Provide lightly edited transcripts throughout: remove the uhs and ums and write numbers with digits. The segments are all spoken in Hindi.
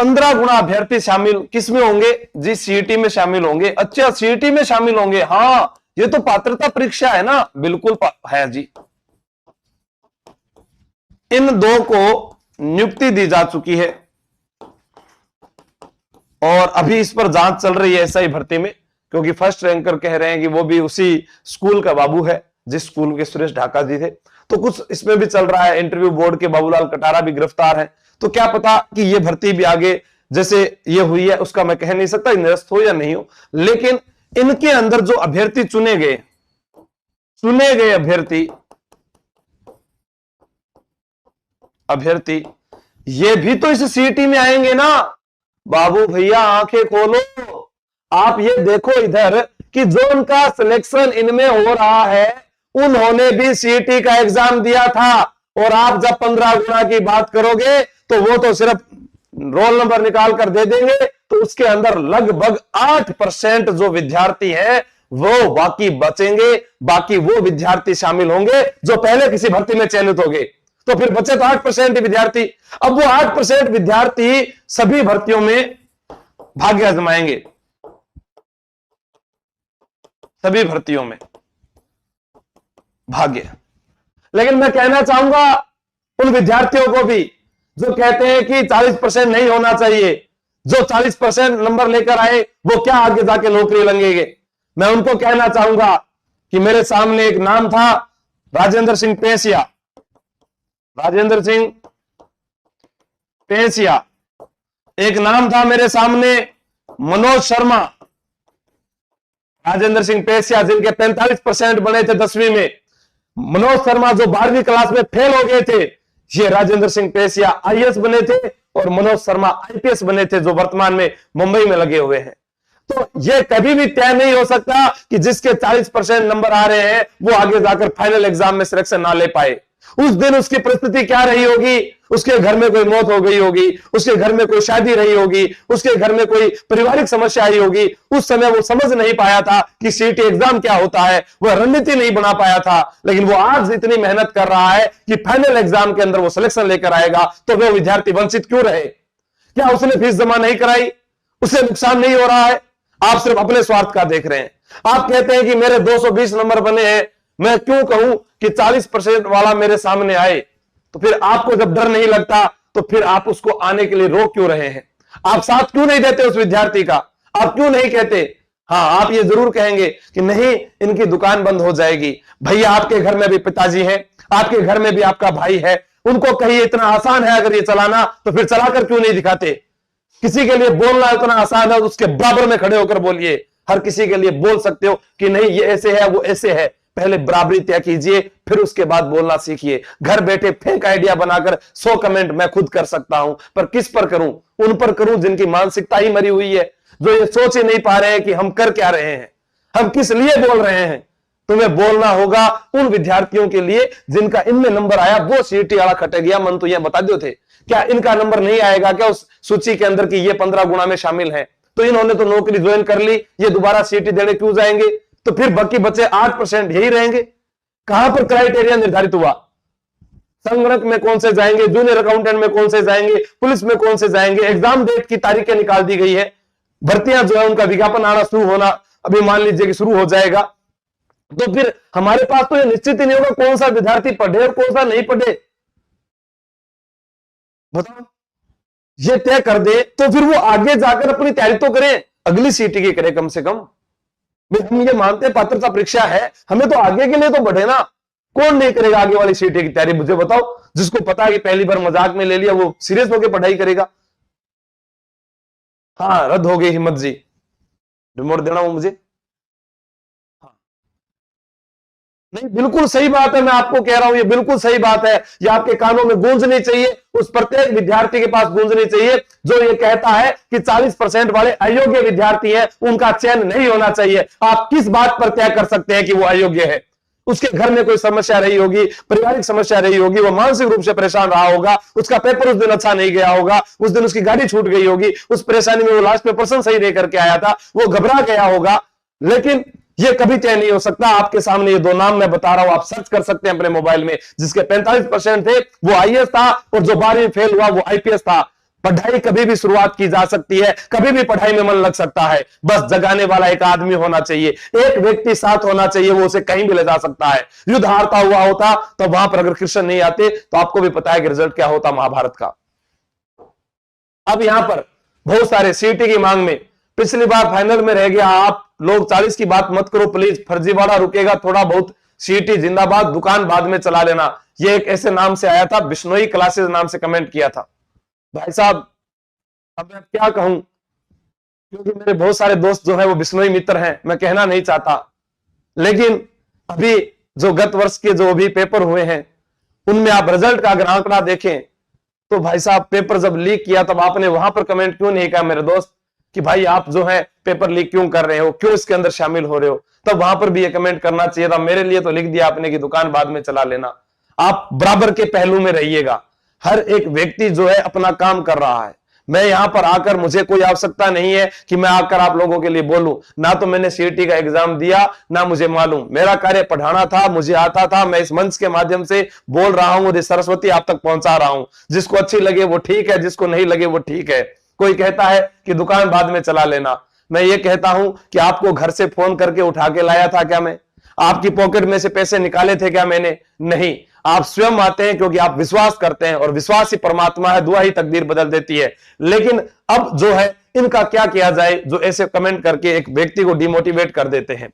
15 गुना अभ्यर्थी शामिल किस में होंगे जी? सीईटी में शामिल होंगे। अच्छा, सीईटी में शामिल होंगे। हाँ, ये तो पात्रता परीक्षा है ना, बिल्कुल है जी। इन दो को नियुक्ति दी जा चुकी है और अभी इस पर जांच चल रही है एसआई भर्ती में, क्योंकि फर्स्ट रैंकर कह रहे हैं कि वो भी उसी स्कूल का बाबू है जिस स्कूल के सुरेश ढाका जी थे। तो कुछ इसमें भी चल रहा है। इंटरव्यू बोर्ड के बाबूलाल कटारा भी गिरफ्तार है। तो क्या पता कि ये भर्ती भी आगे जैसे ये हुई है उसका मैं कह नहीं सकता निरस्त हो या नहीं हो, लेकिन इनके अंदर जो अभ्यर्थी चुने गए अभ्यर्थी ये भी तो इस सीईटी में आएंगे ना। बाबू भैया आंखें खोलो, आप ये देखो इधर कि जो उनका सिलेक्शन इनमें हो रहा है उन्होंने भी सीईटी का एग्जाम दिया था। और आप जब 15 गुना की बात करोगे तो वो तो सिर्फ रोल नंबर निकाल कर दे देंगे, तो उसके अंदर लगभग 8% जो विद्यार्थी हैं वो बाकी बचेंगे। बाकी वो विद्यार्थी शामिल होंगे जो पहले किसी भर्ती में चयनित हो गए। तो फिर बचे तो 8% विद्यार्थी। अब वो 8% विद्यार्थी सभी भर्तियों में भाग्य आजमाएंगे, सभी भर्तियों में भाग्य। लेकिन मैं कहना चाहूंगा उन विद्यार्थियों को भी जो कहते हैं कि 40% नहीं होना चाहिए, जो 40% नंबर लेकर आए वो क्या आगे जाके नौकरी लगेंगे। मैं उनको कहना चाहूंगा कि मेरे सामने एक नाम था राजेंद्र सिंह पेंसिया, एक नाम था मेरे सामने मनोज शर्मा। राजेंद्र सिंह पेंसिया जिनके 45% बने थे 10वीं में, मनोज शर्मा जो 12वीं क्लास में फेल हो गए थे, ये राजेंद्र सिंह पेंसिया आईएएस बने थे और मनोज शर्मा आईपीएस बने थे, जो वर्तमान में मुंबई में लगे हुए हैं। तो ये कभी भी तय नहीं हो सकता कि जिसके 40% नंबर आ रहे हैं वो आगे जाकर फाइनल एग्जाम में सिलेक्शन ना ले पाए। उस दिन उसकी परिस्थिति क्या रही होगी, उसके घर में कोई मौत हो गई होगी, उसके घर में कोई शादी रही होगी, उसके घर में कोई पारिवारिक समस्या आई होगी। उस समय वो समझ नहीं पाया था कि सीईटी एग्जाम क्या होता है, वह रणनीति नहीं बना पाया था। लेकिन वो आज इतनी मेहनत कर रहा है कि फाइनल एग्जाम के अंदर वो सिलेक्शन लेकर आएगा। तो वो विद्यार्थी वंचित क्यों रहे? क्या उसने फीस जमा नहीं कराई? उसे नुकसान नहीं हो रहा है? आप सिर्फ अपने स्वार्थ का देख रहे हैं। आप कहते हैं कि मेरे 220 नंबर बने हैं, मैं क्यों कहूं कि 40% वाला मेरे सामने आए। तो फिर आपको जब डर नहीं लगता तो फिर आप उसको आने के लिए रोक क्यों रहे हैं? आप साथ क्यों नहीं देते उस विद्यार्थी का? आप क्यों नहीं कहते? हाँ, आप ये जरूर कहेंगे कि नहीं, इनकी दुकान बंद हो जाएगी। भैया, आपके घर में भी पिताजी हैं, आपके घर में भी आपका भाई है, उनको कहिए इतना आसान है अगर ये चलाना, तो फिर चलाकर क्यों नहीं दिखाते? किसी के लिए बोलना इतना आसान है, उसके बराबर में खड़े होकर बोलिए। हर किसी के लिए बोल सकते हो कि नहीं ये ऐसे है वो ऐसे है, पहले बराबरी तय कीजिए, फिर उसके बाद बोलना सीखिए। घर बैठे फेक आइडिया बनाकर 100 कमेंट मैं खुद कर सकता हूं, पर किस पर करूं? उन पर करूं जिनकी मानसिकता ही मरी हुई है, जो ये सोच ही नहीं पा रहे हैं कि हम कर क्या रहे हैं, हम किस लिए बोल रहे हैं। तुम्हें बोलना होगा उन विद्यार्थियों के लिए जिनका इनमें नंबर आया, वो सीईटी वाला खटे गया। मन तो यह बता दो थे, क्या इनका नंबर नहीं आएगा क्या उस सूची के अंदर कि ये 15 गुना में शामिल है? तो इन्होंने तो नौकरी ज्वाइन कर ली, ये दोबारा सीईटी देने क्यों जाएंगे? तो फिर बाकी बचे 8% यही रहेंगे। कहां पर क्राइटेरिया निर्धारित हुआ? संगणक में कौन से जाएंगे, जूनियर अकाउंटेंट में कौन से जाएंगे, पुलिस में कौन से जाएंगे? एग्जाम डेट की तारीखें निकाल दी गई है, भर्तियां जो है उनका विज्ञापन आना शुरू होना अभी मान लीजिए कि शुरू हो जाएगा। तो फिर हमारे पास तो ये निश्चित ही नहीं होगा कौन सा विद्यार्थी पढ़े और कौन सा नहीं पढ़े। बताओ, ये तय कर दे तो फिर वो आगे जाकर अपनी तैयारी तो करें, अगली सीईटी की करें कम से कम। हम ये मानते हैं पात्रता परीक्षा है, हमें तो आगे के लिए तो बढ़े ना। कौन नहीं करेगा आगे वाली सीईटी की तैयारी? मुझे बताओ। जिसको पता है कि पहली बार मजाक में ले लिया वो सीरियस होकर पढ़ाई करेगा। हाँ, रद्द हो गई हिम्मत जी, रिमोट देना वो मुझे। नहीं, बिल्कुल सही बात है, मैं आपको कह रहा हूं ये बिल्कुल सही बात है। ये आपके कानों में गूंजनी चाहिए, उस प्रत्येक विद्यार्थी के पास गूंजनी चाहिए जो ये कहता है कि 40% वाले अयोग्य विद्यार्थी हैं, उनका चयन नहीं होना चाहिए। आप किस बात पर तय कर सकते हैं कि वो अयोग्य है? उसके घर में कोई समस्या रही होगी, पारिवारिक समस्या रही होगी, वो मानसिक रूप से परेशान रहा होगा, उसका पेपर उस दिन अच्छा नहीं गया होगा, उस दिन उसकी गाड़ी छूट गई होगी, उस परेशानी में वो लास्ट में पर्सन सही नहीं करके आया था, वो घबरा गया होगा। लेकिन ये कभी तय नहीं हो सकता। आपके सामने ये 2 नाम मैं बता रहा हूं, आप सर्च कर सकते हैं अपने मोबाइल में। जिसके 45% थे वो आईएएस था और जो 12वीं फेल हुआ वो आईपीएस था। पढ़ाई कभी भी शुरुआत की जा सकती है, कभी भी पढ़ाई में मन लग सकता है, बस जगाने वाला एक आदमी होना चाहिए, एक व्यक्ति साथ होना चाहिए, वो उसे कहीं भी ले जा सकता है। युद्ध हारता हुआ होता तो वहां पर अगर कृष्ण नहीं आते तो आपको भी पता है कि रिजल्ट क्या होता महाभारत का। अब यहां पर बहुत सारे सीईटी की मांग में पिछली बार फाइनल में रह गया। आप लोग 40 की बात मत करो प्लीज, फर्जीवाड़ा रुकेगा थोड़ा बहुत। सीईटी जिंदाबाद, दुकान बाद में चला लेना, ये एक ऐसे नाम से आया था, बिश्नोई क्लासेस नाम से कमेंट किया था। भाई साहब अब मैं क्या कहूं, क्योंकि मेरे बहुत सारे दोस्त जो है वो बिश्नोई मित्र हैं, मैं कहना नहीं चाहता, लेकिन अभी जो गत वर्ष के जो भी पेपर हुए हैं उनमें आप रिजल्ट का अगर आंकड़ा देखें तो भाई साहब पेपर जब लीक किया तब आपने वहां पर कमेंट क्यों नहीं किया मेरे दोस्त कि भाई आप जो है पेपर लीक क्यों कर रहे हो, क्यों इसके अंदर शामिल हो रहे हो। तब वहां पर भी ये कमेंट करना चाहिए था। मेरे लिए तो लिख दिया आपने कि दुकान बाद में चला लेना। आप बराबर के पहलू में रहिएगा। हर एक व्यक्ति जो है अपना काम कर रहा है। मैं यहां पर आकर, मुझे कोई आवश्यकता नहीं है कि मैं आकर आप लोगों के लिए बोलूं, ना तो मैंने सीईटी का एग्जाम दिया, ना मुझे मालूम। मेरा कार्य पढ़ाना था, मुझे आता था, मैं इस मंच के माध्यम से बोल रहा हूं, मुझे सरस्वती आप तक पहुंचा रहा हूं। जिसको अच्छी लगे वो ठीक है, जिसको नहीं लगे वो ठीक है। कोई कहता है कि दुकान बाद में चला लेना, मैं ये कहता हूं कि आपको घर से फोन करके उठा के लाया था क्या मैं? आपकी पॉकेट में से पैसे निकाले थे क्या मैंने? नहीं, आप स्वयं आते हैं क्योंकि आप विश्वास करते हैं, और विश्वास ही परमात्मा है, दुआ ही तकदीर बदल देती है। लेकिन अब जो है इनका क्या किया जाए, जो ऐसे कमेंट करके एक व्यक्ति को डिमोटिवेट कर देते हैं।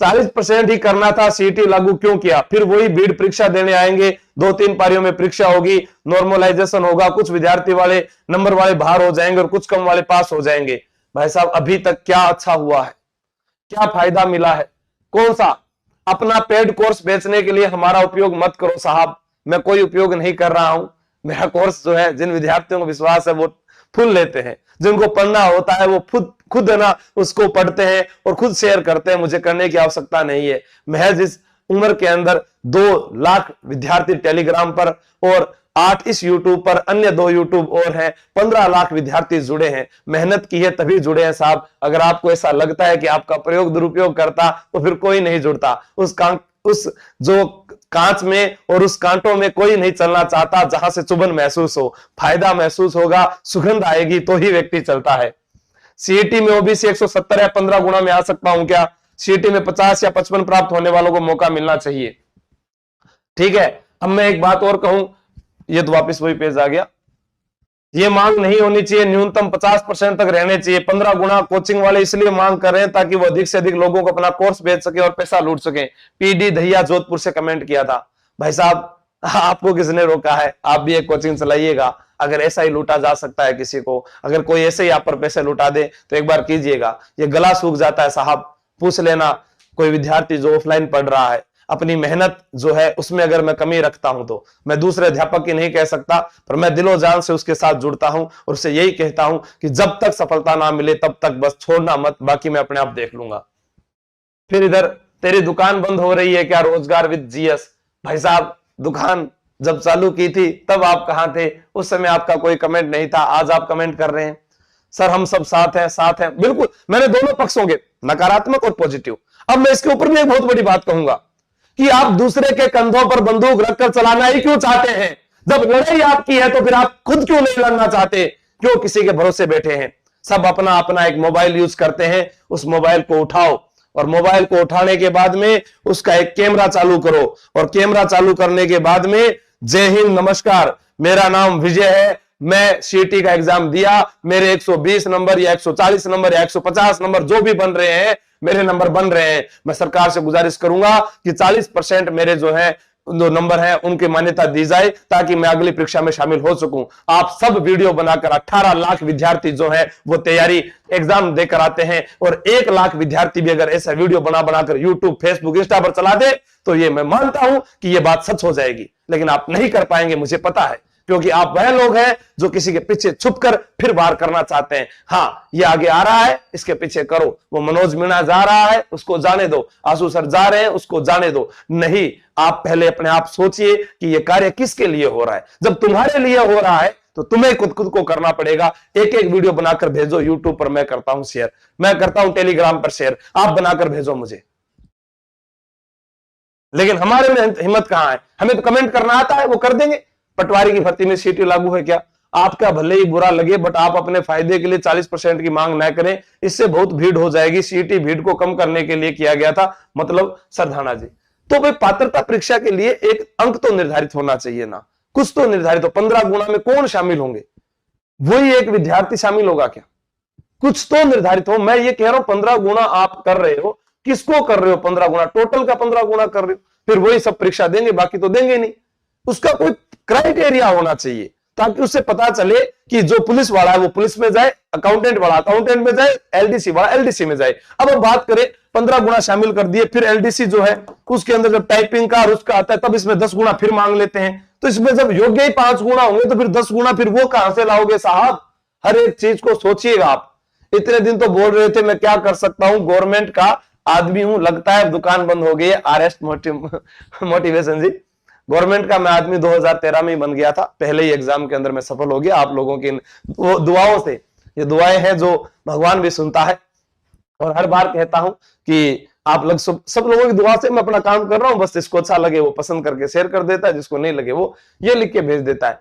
40% ही करना था, सीईटी लागू क्यों किया? फिर वही बीड परीक्षा देने आएंगे, 2-3 पारियों में परीक्षा होगी, नॉर्मलाइजेशन होगा, कुछ विद्यार्थी वाले नंबर वाले बाहर हो जाएंगे और कुछ कम वाले पास हो जाएंगे। भाई साहब अभी तक क्या अच्छा हुआ है, क्या फायदा मिला है? कौन सा? अपना पेड कोर्स बेचने के लिए हमारा उपयोग मत करो साहब, मैं कोई उपयोग नहीं कर रहा हूं। मेरा कोर्स जो है, जिन विद्यार्थियों को विश्वास है वो फुल लेते हैं, जिनको पढ़ना होता है वो खुद है ना उसको पढ़ते हैं और खुद शेयर करते हैं। मुझे करने की आवश्यकता नहीं है। महज इस उम्र के अंदर 2 लाख विद्यार्थी टेलीग्राम पर और 8 इस यूट्यूब पर, अन्य 2 यूट्यूब और हैं, 15 लाख विद्यार्थी जुड़े हैं। मेहनत की है तभी जुड़े हैं साहब। अगर आपको ऐसा लगता है कि आपका प्रयोग दुरुपयोग करता तो फिर कोई नहीं जुड़ता। उस जो कांच में और उस कांटों में कोई नहीं चलना चाहता जहां से चुभन महसूस हो, फायदा महसूस होगा, सुगंध आएगी तो ही व्यक्ति चलता है। सीईटी में ओबीसी 170 या 15 गुना में आ सकता हूं क्या? सीईटी में 50 या 55 प्राप्त होने वालों को मौका मिलना चाहिए। ठीक है, अब मैं एक बात और कहूं, ये तो वापस वही पेज आ गया। ये मांग नहीं होनी चाहिए, न्यूनतम 50% तक रहने चाहिए। 15 गुना कोचिंग वाले इसलिए मांग कर रहे हैं ताकि वो अधिक से अधिक लोगों को अपना कोर्स बेच सके और पैसा लूट सके। पीडी दहिया जोधपुर से कमेंट किया था। भाई साहब आपको किसने रोका है? आप भी एक कोचिंग चलाइएगा। अगर ऐसा ही लूटा जा सकता है किसी को, अगर कोई ऐसे ही आप पर पैसे लुटा दे तो एक बार कीजिएगा। ये गला सूख जाता है साहब। पूछ लेना कोई विद्यार्थी जो ऑफलाइन पढ़ रहा है, अपनी मेहनत जो है उसमें अगर मैं कमी रखता हूं तो मैं दूसरे अध्यापक की नहीं कह सकता, पर मैं दिलो जान से उसके साथ जुड़ता हूं और उसे यही कहता हूं कि जब तक सफलता ना मिले तब तक बस छोड़ना मत, बाकी मैं अपने आप देख लूंगा। फिर इधर तेरी दुकान बंद हो रही है क्या, रोजगार विद जीएस? भाई साहब दुकान जब चालू की थी तब आप कहां थे? उस समय आपका कोई कमेंट नहीं था, आज आप कमेंट कर रहे हैं सर हम सब साथ हैं, साथ हैं। बिल्कुल, मैंने दोनों पक्षों के, नकारात्मक और पॉजिटिव। अब मैं इसके ऊपर भी एक बहुत बड़ी बात कहूंगा कि आप दूसरे के कंधों पर बंदूक रखकर चलाना ही क्यों चाहते हैं? जब लड़ाई आपकी है तो फिर आप खुद क्यों नहीं लड़ना चाहते? क्यों किसी के भरोसे बैठे हैं? सब अपना अपना एक मोबाइल यूज करते हैं, उस मोबाइल को उठाओ और मोबाइल को उठाने के बाद में उसका एक कैमरा चालू करो, और कैमरा चालू करने के बाद में जय हिंद नमस्कार, मेरा नाम विजय है, मैं सीईटी का एग्जाम दिया, मेरे 120 नंबर या 140 नंबर या 150 नंबर जो भी बन रहे हैं, मेरे नंबर बन रहे हैं। मैं सरकार से गुजारिश करूंगा कि 40% मेरे जो है जो नंबर है उनकी मान्यता दी जाए ताकि मैं अगली परीक्षा में शामिल हो सकूं। आप सब वीडियो बनाकर 18 लाख विद्यार्थी जो है वो तैयारी एग्जाम देकर आते हैं, और 1 लाख विद्यार्थी भी अगर ऐसा वीडियो बनाकर यूट्यूब, फेसबुक, इंस्टा पर चला दे तो ये मैं मानता हूं कि ये बात सच हो जाएगी। लेकिन आप नहीं कर पाएंगे, मुझे पता है, क्योंकि आप वह लोग हैं जो किसी के पीछे छुपकर फिर वार करना चाहते हैं। हाँ, ये आगे आ रहा है, इसके पीछे करो। वो मनोज मीणा जा रहा है, उसको जाने दो। आंसू सर जा रहे हैं, उसको जाने दो। नहीं, आप पहले अपने आप सोचिए कि ये कार्य किसके लिए हो रहा है। जब तुम्हारे लिए हो रहा है तो तुम्हें खुद को करना पड़ेगा। एक एक वीडियो बनाकर भेजो। यूट्यूब पर मैं करता हूं शेयर, मैं करता हूं टेलीग्राम पर शेयर, आप बनाकर भेजो मुझे। लेकिन हमारे में हिम्मत कहां है? हमें तो कमेंट करना आता है, वो कर देंगे। पटवारी की भर्ती में सीटी लागू है क्या? आपका भले ही बुरा लगे, बट आप अपने फायदे के लिए 40% की मांग न करें, इससे बहुत भीड़ हो जाएगी। सीईटी भीड़ को कम करने के लिए किया गया था, मतलब सरधाना जी। तो भाई पात्रता परीक्षा के लिए एक अंक तो निर्धारित होना चाहिए ना, कुछ तो निर्धारित हो। 15 गुणा में कौन शामिल होंगे? वही एक विद्यार्थी शामिल होगा क्या? कुछ तो निर्धारित हो। मैं ये कह रहा हूं 15 गुणा आप कर रहे हो, किसको कर रहे हो? 15 गुणा, टोटल का 15 गुणा कर रहे हो, फिर वही सब परीक्षा देंगे, बाकी तो देंगे नहीं। उसका कोई क्राइटेरिया होना चाहिए ताकि उससे पता चले कि जो पुलिस वाला है वो पुलिस में जाए, अकाउंटेंट वाला अकाउंटेंट में जाए, एलडीसी वाला एलडीसी में जाए। अब हम बात करें 15 गुणा शामिल कर दिए, फिर एलडीसी जो है उसके अंदर जब टाइपिंग का और उसका आता है तब इसमें 10 गुणा फिर मांग लेते हैं। तो इसमें जब योग्य ही 5 गुणा होंगे तो फिर 10 गुणा फिर वो कहां से लाओगे साहब? हर एक चीज को सोचिएगा आप। इतने दिन तो बोल रहे थे मैं क्या कर सकता हूं, गवर्नमेंट का आदमी हूं, लगता है दुकान बंद हो गई है। आरएस्ट मोटिवेशन जी, गवर्नमेंट का मैं आदमी 2013 में ही बन गया था, पहले ही एग्जाम के अंदर मैं सफल हो गया आप लोगों की दुआओं से। ये दुआएं हैं जो भगवान भी सुनता है, और हर बार कहता हूं कि आप लोग सब लोगों की दुआ से मैं अपना काम कर रहा हूं। बस जिसको अच्छा लगे वो पसंद करके शेयर कर देता है, जिसको नहीं लगे वो ये लिख के भेज देता है।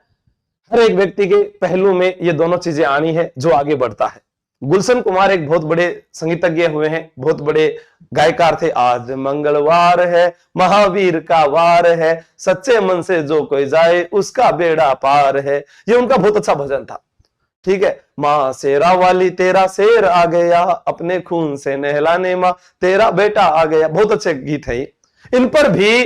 हर एक व्यक्ति के पहलू में ये दोनों चीजें आनी है जो आगे बढ़ता है। गुलशन कुमार एक बहुत बड़े संगीतज्ञ हुए हैं, बहुत बड़े गायकार थे। आज मंगलवार है, महावीर का वार है, सच्चे मन से जो कोई जाए उसका बेड़ा पार है, ये उनका बहुत अच्छा भजन था। ठीक है, माँ शेरा वाली तेरा शेर आ गया, अपने खून से नहलाने माँ तेरा बेटा आ गया, बहुत अच्छे गीत है ये। इन पर भी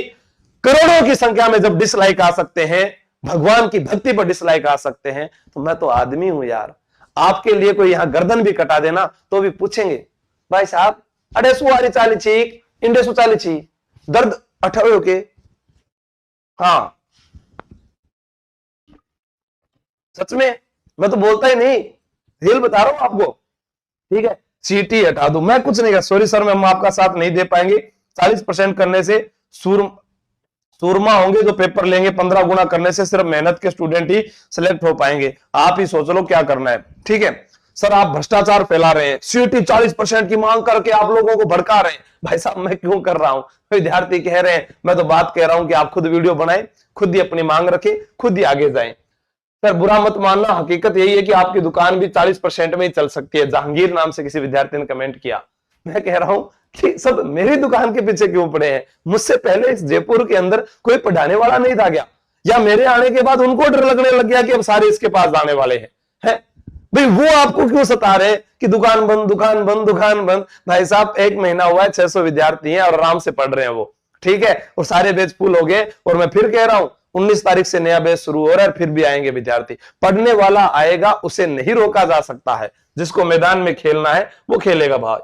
करोड़ों की संख्या में जब डिसलाइक आ सकते हैं, भगवान की भक्ति पर डिसलाइक आ सकते हैं, तो मैं तो आदमी हूं यार। आपके लिए कोई यहां गर्दन भी कटा देना तो भी पूछेंगे भाई साहब अड़े सुवारी चाली चीक इंडे सु चाली छी दर्द अठाओ के। हाँ सच में मैं तो बोलता ही नहीं, रियल बता रहा हूं आपको। ठीक है, सीटी हटा दो, मैं कुछ नहीं कर, सॉरी सर मैं हम आपका साथ नहीं दे पाएंगे। 40% करने से सूरमा होंगे जो पेपर लेंगे, 15 गुना करने से सिर्फ मेहनत के स्टूडेंट ही सिलेक्ट हो पाएंगे। आप ही सोच लो क्या करना है। ठीक है सर, आप भ्रष्टाचार फैला रहे हैं, सीटी 40% की मांग करके आप लोगों को भड़का रहे हैं। भाई साहब मैं क्यों कर रहा हूं, विद्यार्थी कह रहे हैं, मैं तो बात कह रहा हूं कि आप खुद वीडियो बनाएं, खुद ही अपनी मांग रखें, खुद ही आगे जाएं। सर बुरा मत मानना, हकीकत यही है कि आपकी दुकान भी 40% में ही चल सकती है। जहांगीर नाम से किसी विद्यार्थी ने कमेंट किया। मैं कह रहा हूं कि सब मेरी दुकान के पीछे क्यों पड़े हैं? मुझसे पहले इस जयपुर के अंदर कोई पढ़ाने वाला नहीं था क्या? या मेरे आने के बाद उनको डर लगने लग गया कि अब सारे इसके पास जाने वाले हैं? भाई वो आपको क्यों सता रहे कि दुकान बंद दुकान बंद दुकान बंद? भाई साहब 1 महीना हुआ है, 600 विद्यार्थी हैं और आराम से पढ़ रहे हैं वो। ठीक है, और सारे बैच फुल हो गए। और मैं फिर कह रहा हूं 19 तारीख से नया बैच शुरू हो रहा है, फिर भी आएंगे विद्यार्थी। पढ़ने वाला आएगा, उसे नहीं रोका जा सकता है। जिसको मैदान में खेलना है वो खेलेगा भाई।